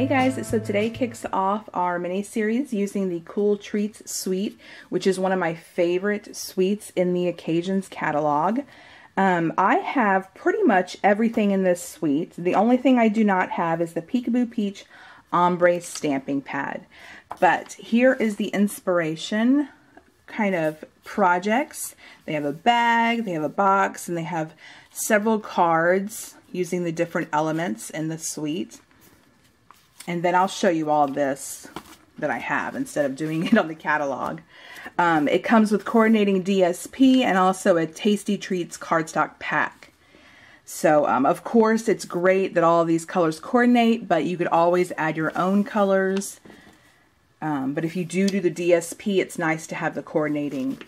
Hey guys, so today kicks off our mini-series using the Cool Treats suite, which is one of my favorite suites in the Occasions catalog. I have pretty much everything in this suite. The only thing I do not have is the Peekaboo Peach Ombre stamping pad. But here is the inspiration kind of projects. They have a bag, they have a box, and they have several cards using the different elements in the suite. And then I'll show you all this that I have instead of doing it on the catalog. It comes with coordinating DSP and also a Tasty Treats cardstock pack. So of course it's great that all of these colors coordinate, but you could always add your own colors. But if you do the DSP, it's nice to have the coordinating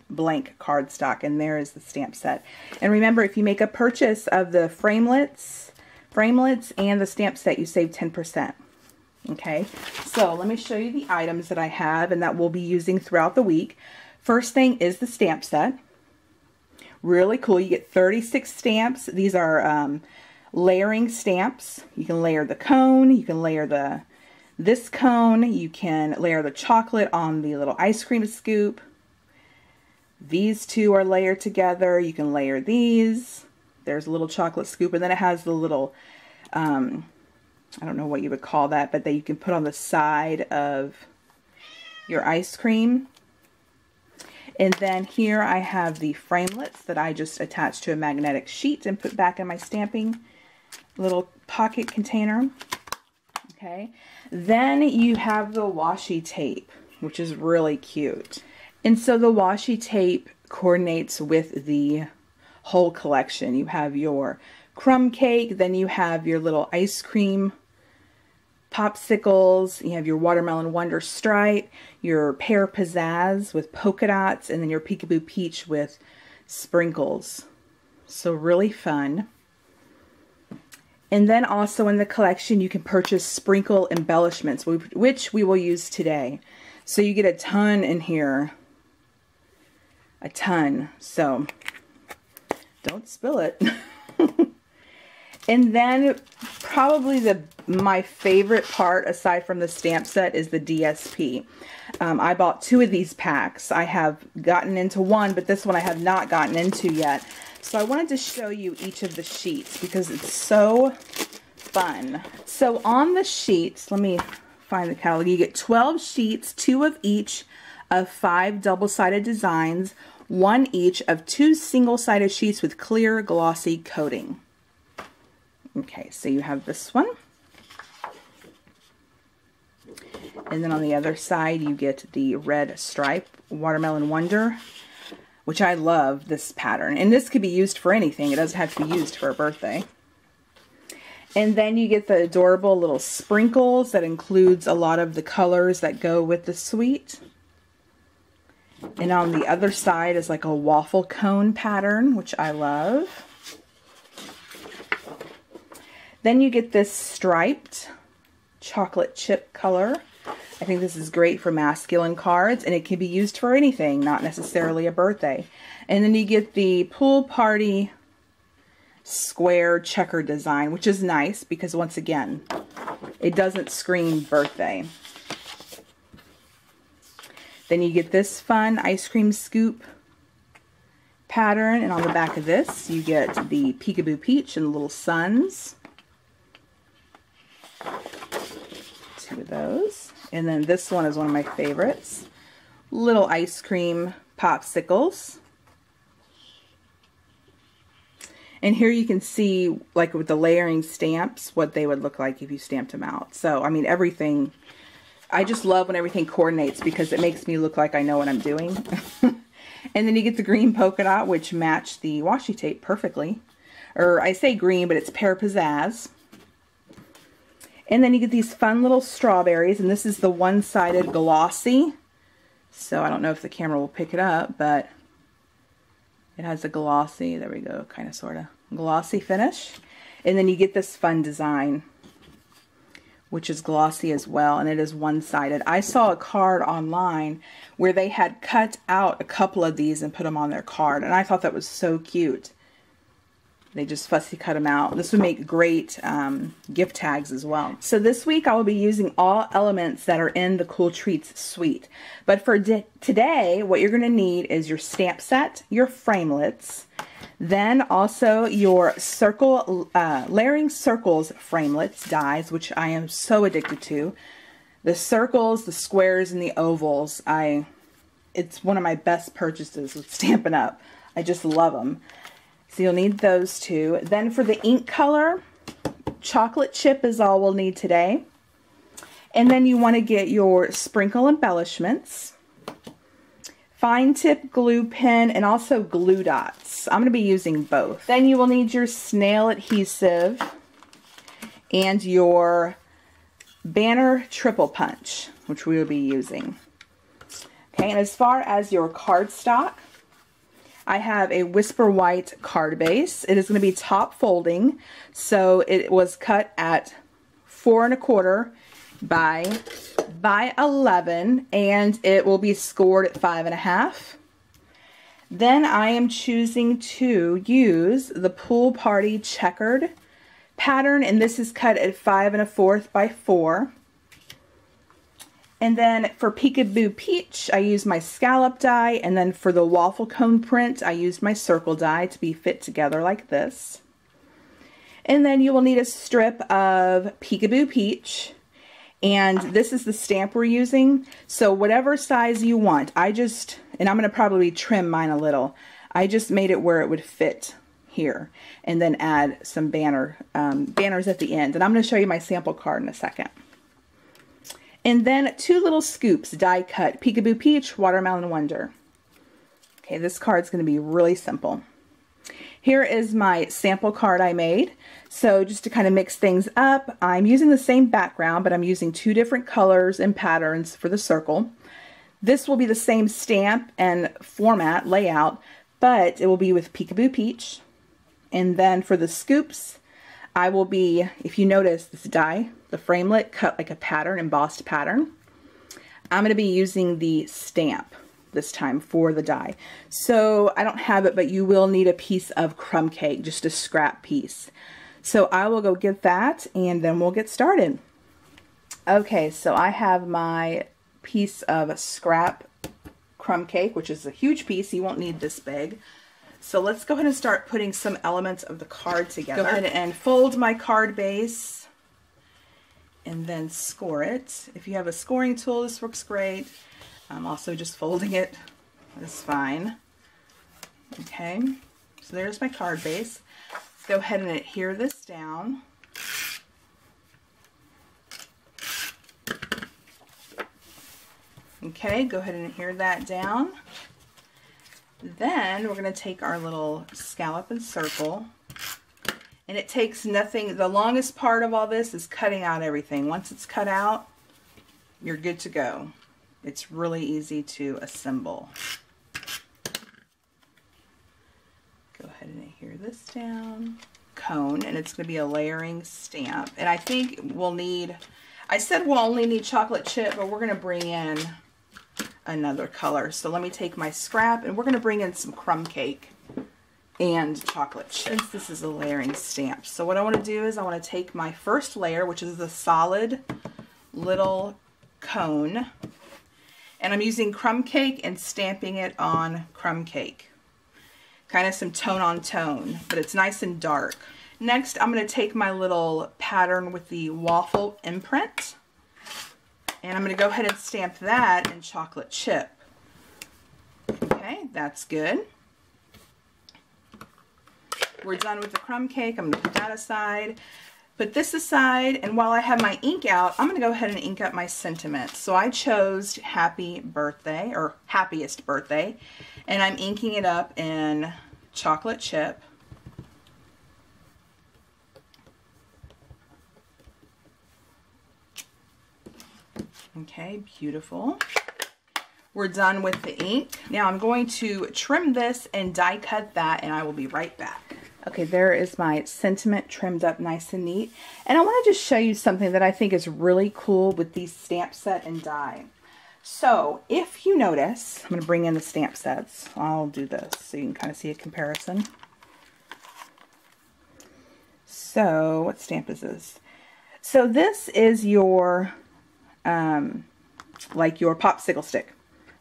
blank cardstock. And there is the stamp set. And remember, if you make a purchase of the framelits and the stamp set, you save 10%. Okay, so let me show you the items that I have and that we'll be using throughout the week. First thing is the stamp set. Really cool. You get 36 stamps. These are layering stamps. You can layer the cone, you can layer this cone, you can layer the chocolate on the little ice cream scoop. These two are layered together. You can layer these. There's a little chocolate scoop, and then it has the little, I don't know what you would call that, but that you can put on the side of your ice cream. And then here I have the framelits that I just attached to a magnetic sheet and put back in my stamping little pocket container. Okay. Then you have the washi tape, which is really cute. And so the washi tape coordinates with the whole collection. You have your crumb cake, then you have your little ice cream popsicles, you have your Watermelon Wonder stripe, your pear pizzazz with polka dots, and then your Peekaboo Peach with sprinkles. So really fun. And then also in the collection you can purchase sprinkle embellishments, which we will use today. So you get a ton in here. A ton. So don't spill it. And then probably my favorite part aside from the stamp set is the DSP. I bought 2 of these packs. I have gotten into one, but this one I have not gotten into yet. So I wanted to show you each of the sheets because it's so fun. So on the sheets, let me find the catalog. You get 12 sheets, 2 of each of 5 double-sided designs, 1 each of 2 single-sided sheets with clear glossy coating. Okay, so you have this one. And then on the other side you get the red stripe Watermelon Wonder, which I love this pattern. And this could be used for anything. It doesn't have to be used for a birthday. And then you get the adorable little sprinkles that includes a lot of the colors that go with the suite. And on the other side is like a waffle cone pattern, which I love. Then you get this striped chocolate chip color. I think this is great for masculine cards, and it can be used for anything, not necessarily a birthday. And then you get the pool party square checker design, which is nice because once again, it doesn't scream birthday. Then you get this fun ice cream scoop pattern, and on the back of this you get the Peekaboo Peach and the little suns. 2 of those. And then this one is one of my favorites. Little ice cream popsicles. And here you can see, like with the layering stamps, what they would look like if you stamped them out. So, I mean, everything, I just love when everything coordinates because it makes me look like I know what I'm doing. And then you get the green polka dot, which match the washi tape perfectly. Or I say green, but it's pear pizzazz. And then you get these fun little strawberries, and this is the one-sided glossy. So I don't know if the camera will pick it up, but it has a glossy, there we go, kind of sort of glossy finish. And then you get this fun design, which is glossy as well, and it is one-sided. I saw a card online where they had cut out a couple of these and put them on their card, and I thought that was so cute. They just fussy cut them out. This would make great gift tags as well. So this week I will be using all elements that are in the Cool Treats suite. But for today, what you're going to need is your stamp set, your framelits, then also your layering circles framelits dies, which I am so addicted to. The circles, the squares, and the ovals, it's one of my best purchases with Stampin' Up. I just love them. So you'll need those two. Then for the ink color, chocolate chip is all we'll need today. And then you want to get your sprinkle embellishments, fine tip glue pen, and also glue dots. I'm going to be using both. Then you will need your snail adhesive and your banner triple punch, which we will be using. Okay, and as far as your cardstock, I have a Whisper White card base. It is going to be top folding, so it was cut at 4 1/4 by 11, and it will be scored at 5 1/2. Then I am choosing to use the Pool Party checkered pattern, and this is cut at 5 1/4 by 4. And then for Peekaboo Peach, I used my scallop die, and then for the waffle cone print, I used my circle die to be fit together like this. And then you will need a strip of Peekaboo Peach, and this is the stamp we're using. So whatever size you want, and I'm going to probably trim mine a little. I just made it where it would fit here, and then add some banners at the end. And I'm going to show you my sample card in a second. And then 2 little scoops die cut Peekaboo Peach Watermelon Wonder. Okay, this card's going to be really simple. Here is my sample card I made. So just to kind of mix things up, I'm using the same background, but I'm using 2 different colors and patterns for the circle. This will be the same stamp and format layout, but it will be with Peekaboo Peach. And then for the scoops, I will be, if you notice this die, the framelit cut like a pattern, embossed pattern. I'm going to be using the stamp this time for the die. So I don't have it, but you will need a piece of crumb cake, just a scrap piece. So I will go get that, and then we'll get started. Okay, so I have my piece of scrap crumb cake, which is a huge piece. You won't need this big. So let's go ahead and start putting some elements of the card together. Go ahead and fold my card base and then score it. If you have a scoring tool, this works great. Also just folding it is fine. Okay, so there's my card base. Let's go ahead and adhere this down. Okay, go ahead and adhere that down. Then we're going to take our little scallop and circle, and it takes nothing. The longest part of all this is cutting out everything. Once it's cut out, you're good to go. It's really easy to assemble. Go ahead and adhere this down. Cone, and it's going to be a layering stamp. And I think we'll need, I said we'll only need chocolate chip, but we're going to bring in another color. So let me take my scrap, and we're going to bring in some crumb cake and chocolate chip, since this is a layering stamp. So what I want to do is I want to take my first layer, which is the solid little cone, and I'm using crumb cake and stamping it on crumb cake. Kind of some tone on tone, but it's nice and dark. Next, I'm going to take my little pattern with the waffle imprint, and I'm going to go ahead and stamp that in chocolate chip. Okay, that's good. We're done with the crumb cake. I'm going to put that aside. Put this aside, and while I have my ink out, I'm going to go ahead and ink up my sentiments. So I chose Happy Birthday, or Happiest Birthday, and I'm inking it up in chocolate chip. Okay, beautiful. We're done with the ink. Now I'm going to trim this and die cut that, and I will be right back. Okay, there is my sentiment trimmed up nice and neat. And I want to just show you something that I think is really cool with these stamp set and die. So if you notice, I'm going to bring in the stamp sets. I'll do this so you can kind of see a comparison. So what stamp is this? So this is your, like your popsicle stick.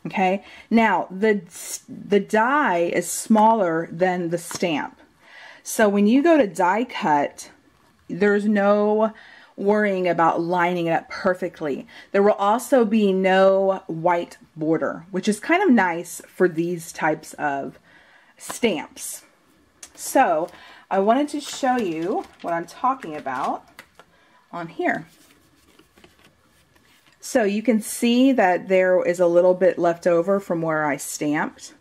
Okay. Now the die is smaller than the stamp. So when you go to die cut, there's no worrying about lining it up perfectly. There will also be no white border, which is kind of nice for these types of stamps. So I wanted to show you what I'm talking about on here. So you can see that there is a little bit left over from where I stamped.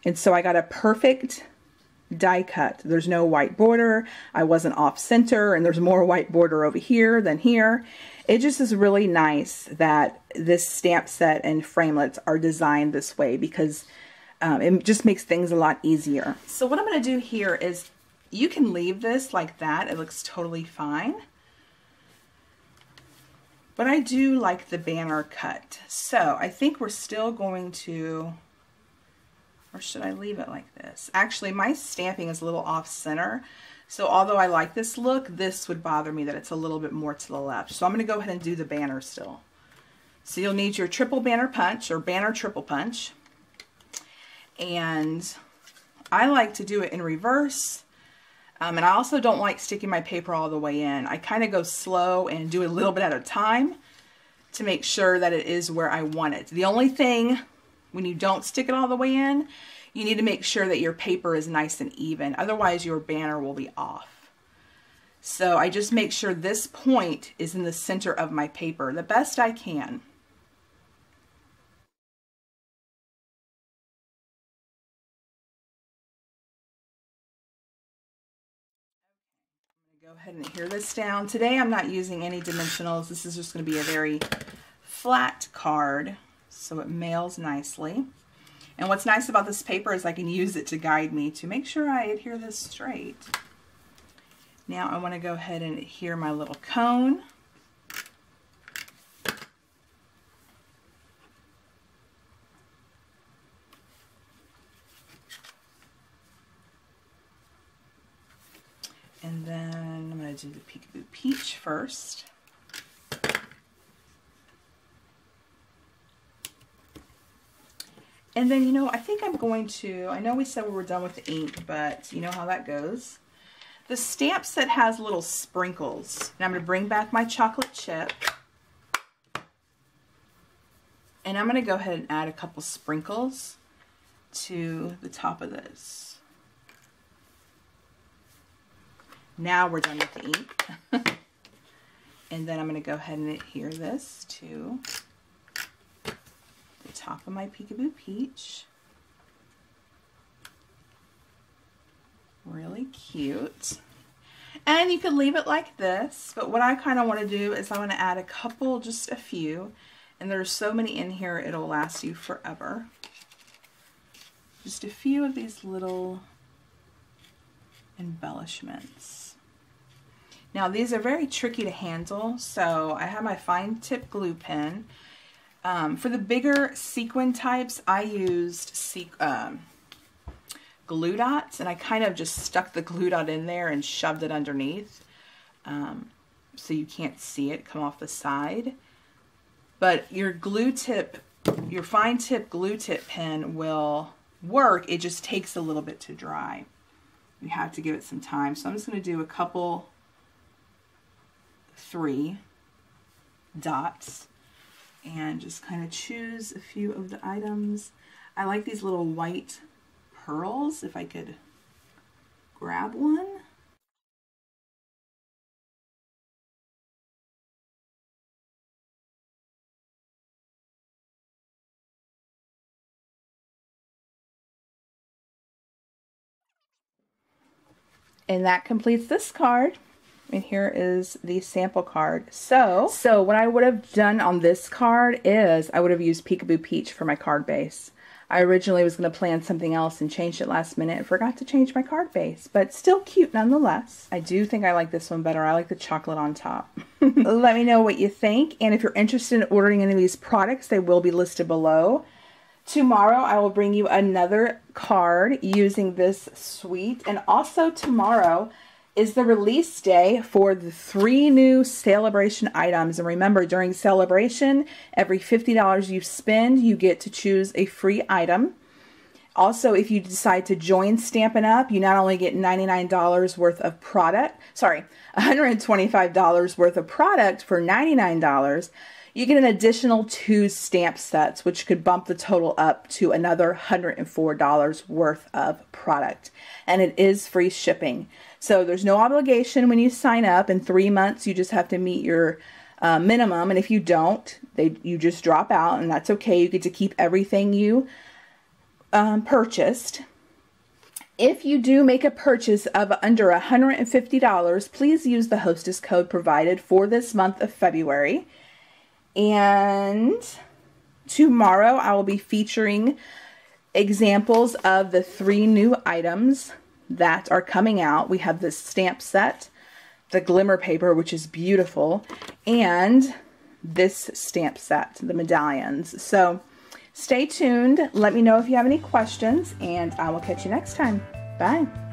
And so I got a perfect die cut. There's no white border. I wasn't off center, and there's more white border over here than here. It just is really nice that this stamp set and framelits are designed this way, because it just makes things a lot easier. So what I'm going to do here is, you can leave this like that. It looks totally fine. But I do like the banner cut. So I think we're still going to, or should I leave it like this? Actually, my stamping is a little off center. So although I like this look, this would bother me that it's a little bit more to the left. So I'm going to go ahead and do the banner still. So you'll need your triple banner punch, or banner triple punch. And I like to do it in reverse. And I also don't like sticking my paper all the way in. I kind of go slow and do it a little bit at a time to make sure that it is where I want it. The only thing, when you don't stick it all the way in, you need to make sure that your paper is nice and even. Otherwise, your banner will be off. So I just make sure this point is in the center of my paper the best I can. Go ahead and adhere this down. Today I'm not using any dimensionals. This is just going to be a very flat card, so it mails nicely. And what's nice about this paper is I can use it to guide me to make sure I adhere this straight. Now I want to go ahead and adhere my little cone. And then I'm going to do the Peekaboo Peach first. And then, you know, I think I'm going to, I know we said we were done with the ink, but you know how that goes. The stamp set has little sprinkles. And I'm going to bring back my chocolate chip. And I'm going to go ahead and add a couple sprinkles to the top of this. Now we're done with the ink. And then I'm going to go ahead and adhere this to the top of my Peekaboo Peach. Really cute. And you could leave it like this, but what I kind of want to do is I want to add a couple, just a few, and there's so many in here it'll last you forever. Just a few of these little embellishments. Now these are very tricky to handle, so I have my fine tip glue pen. For the bigger sequin types, I used glue dots, and I kind of just stuck the glue dot in there and shoved it underneath, so you can't see it come off the side. But your glue tip, your fine tip glue tip pen will work. It just takes a little bit to dry. You have to give it some time. So I'm just going to do a couple, 3 dots, and just kind of choose a few of the items. I like these little white pearls, if I could grab one. And that completes this card. And here is the sample card. So what I would have done on this card is I would have used Peekaboo Peach for my card base. I originally was going to plan something else and changed it last minute and forgot to change my card base, but still cute nonetheless. I do think I like this one better. I like the chocolate on top. Let me know what you think, and if you're interested in ordering any of these products, they will be listed below. Tomorrow I will bring you another card using this suite, and also tomorrow is the release day for the 3 new celebration items. And remember, during celebration, every $50 you spend, you get to choose a free item. Also, if you decide to join Stampin' Up, you not only get $99 worth of product, sorry, $125 worth of product for $99, you get an additional 2 stamp sets, which could bump the total up to another $104 worth of product. And it is free shipping. So there's no obligation when you sign up. In 3 months, you just have to meet your minimum. And if you don't, you just drop out, and that's okay. You get to keep everything you purchased. If you do make a purchase of under $150, please use the hostess code provided for this month of February. And tomorrow I will be featuring examples of the 3 new items that are coming out. We have this stamp set, the glimmer paper, which is beautiful, and this stamp set, the medallions. So stay tuned. Let me know if you have any questions, and I will catch you next time. Bye.